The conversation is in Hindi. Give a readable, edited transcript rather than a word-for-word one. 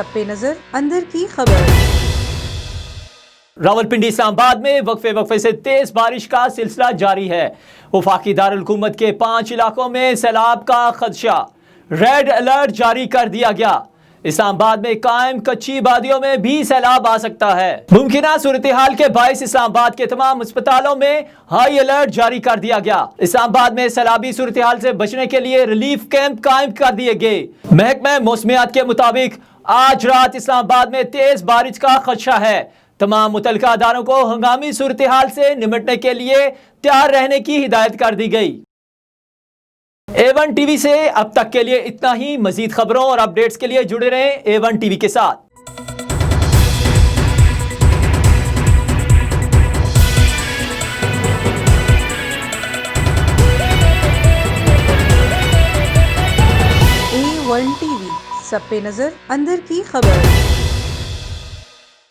सब पे नजर अंदर की खबर। रावलपिंडी इस्लामाबाद में वक्फे से तेज बारिश का सिलसिला जारी है। वफाकी दारुल हुकूमत के 5 इलाकों में सैलाब का खदशा, रेड अलर्ट जारी कर दिया गया। इस्लामाबाद में कायम कच्ची वादियों में भी सैलाब आ सकता है। मुमकिन सूरत हाल के बायस इस्लामाबाद के तमाम अस्पतालों में हाई अलर्ट जारी कर दिया गया। इस्लामाबाद में सैलाबी सूरत हाल से बचने के लिए रिलीफ कैंप कायम कर दिए गए। महकमा मौसमियात के मुताबिक आज रात इस्लामाबाद में तेज बारिश का खदशा है। तमाम मुतल्लिका अदारों को हंगामी सूरत हाल से निपटने के लिए तैयार रहने की हिदायत कर दी गई। A1 टीवी से अब तक के लिए इतना ही। मजीद खबरों और अपडेट्स के लिए जुड़े रहें A1 टीवी के साथ। A1 टीवी, सब पे नजर अंदर की खबर।